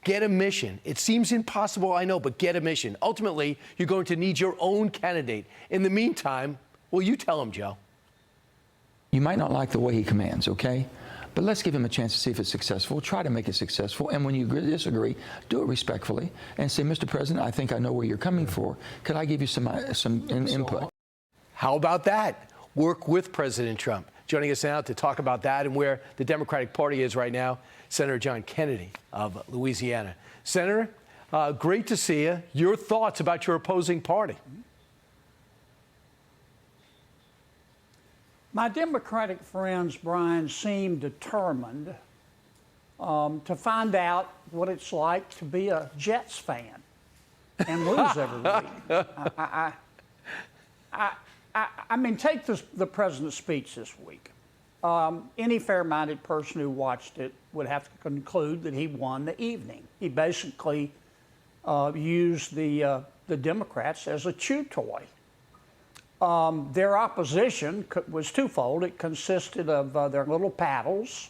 Get a mission. It seems impossible, I know, but get a mission. Ultimately, you're going to need your own candidate. In the meantime, well, you tell him, Joe. You might not like the way he commands, okay? But let's give him a chance to see if it's successful. Try to make it successful. And when you disagree, do it respectfully and say, Mr. President, I think I know where you're coming for. Could I give you some input? How about that? Work with President Trump. Joining us now to talk about that and where the Democratic Party is right now, Senator John Kennedy of Louisiana. Senator, great to see you. Your thoughts about your opposing party? My Democratic friends, Brian, seem determined to find out what it's like to be a Jets fan and lose every week. I mean, take the president's speech this week. Any fair-minded person who watched it would have to conclude that he won the evening. He basically used the Democrats as a chew toy. Their opposition was twofold. It consisted of their little paddles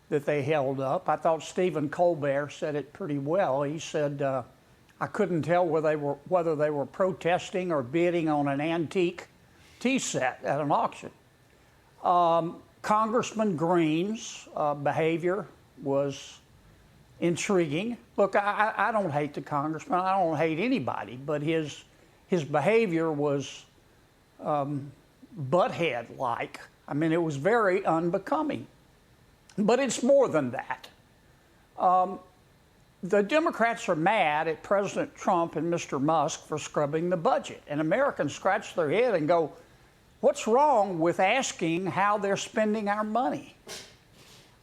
that they held up. I thought Stephen Colbert said it pretty well. He said, I couldn't tell whether they were protesting or bidding on an antique tea set at an auction. Congressman Green's behavior was intriguing. Look, I don't hate the congressman. I don't hate anybody, but his behavior was butthead-like. I mean, it was very unbecoming. But it's more than that. The Democrats are mad at President Trump and Mr. Musk for scrubbing the budget. And Americans scratch their head and go, what's wrong with asking how they're spending our money?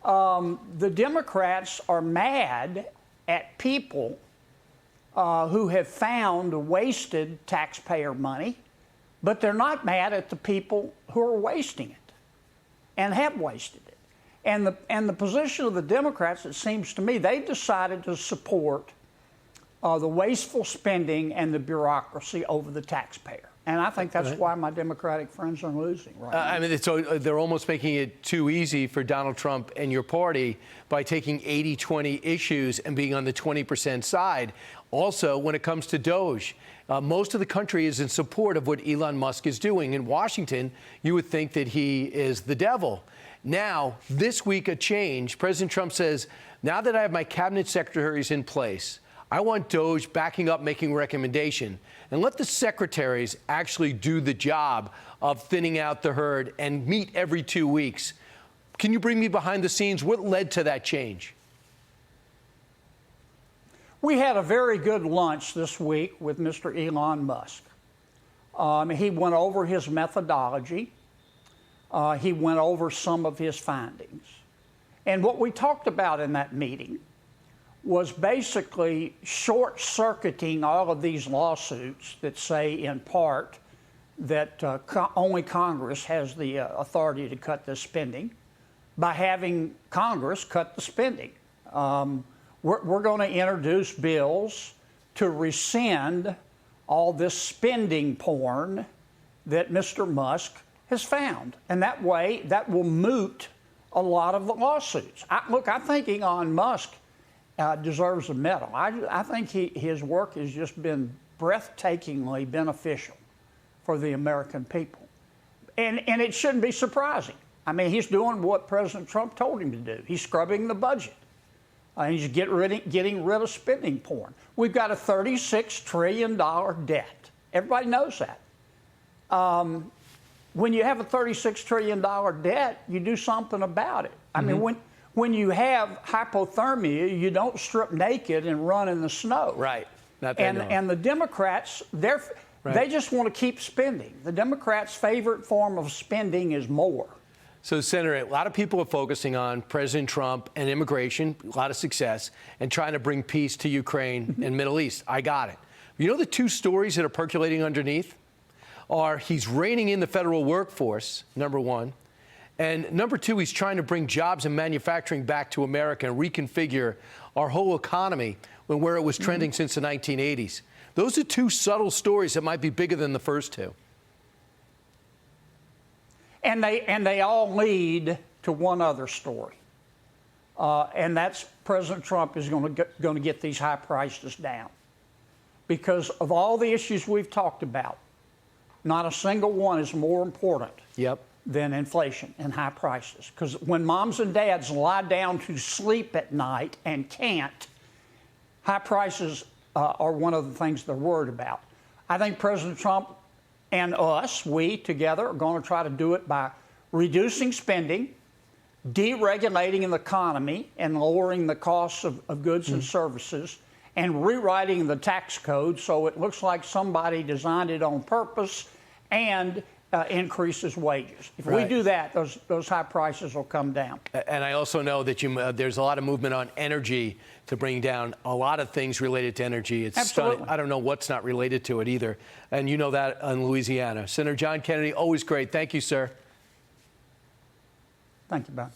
The Democrats are mad at people who have found wasted taxpayer money, but they're not mad at the people who are wasting it and have wasted it. And the position of the Democrats, it seems to me, they decided to support the wasteful spending and the bureaucracy over the taxpayer. And I think that's why my Democratic friends are losing right now. I mean, they're almost making it too easy for Donald Trump and your party by taking 80-20 issues and being on the 20% side. Also, when it comes to DOGE, most of the country is in support of what Elon Musk is doing. In Washington, you would think that he is the devil. Now, this week, a change. President Trump says, now that I have my cabinet secretaries in place, I want DOGE backing up, making recommendation, and let the secretaries actually do the job of thinning out the herd and meet every 2 weeks. Can you bring me behind the scenes? What led to that change? We had a very good lunch this week with Mr. Elon Musk. He went over his methodology. He went over some of his findings. And what we talked about in that meeting was basically short-circuiting all of these lawsuits that say, in part, that only Congress has the authority to cut this spending by having Congress cut the spending. We're going to introduce bills to rescind all this spending porn that Mr. Musk has found. And that way, that will moot a lot of the lawsuits. Look, I think Elon Musk deserves a medal. I think his work has just been breathtakingly beneficial for the American people. And it shouldn't be surprising. I mean, he's doing what President Trump told him to do. He's scrubbing the budget. He's getting rid of spending porn. We've got a $36 trillion debt. Everybody knows that. When you have a $36 trillion debt, you do something about it. I mean, when you have hypothermia, you don't strip naked and run in the snow. Right. And the Democrats, they just want to keep spending. The Democrats' favorite form of spending is more. So, Senator, a lot of people are focusing on President Trump and immigration, a lot of success, and trying to bring peace to Ukraine and Middle East. I got it. You know the two stories that are percolating underneath are he's reining in the federal workforce, number one, and number two, he's trying to bring jobs and manufacturing back to America and reconfigure our whole economy where it was trending since the 1980s. Those are two subtle stories that might be bigger than the first two. And they all lead to one other story. and that's President Trump is going to get these high prices down. Because of all the issues we've talked about, not a single one is more important than inflation and high prices. Because when moms and dads lie down to sleep at night and can't, high prices are one of the things they're worried about. I think President Trump and us, we together, are going to try to do it by reducing spending, deregulating the economy and lowering the costs of goods and services, and rewriting the tax code so it looks like somebody designed it on purpose and increases wages. If we do that, those high prices will come down. And I also know that there's a lot of movement on energy to bring down a lot of things related to energy. It's stunning. I don't know what's not related to it either. And you know that in Louisiana. Senator John Kennedy, always great. Thank you, sir. Thank you, Bob.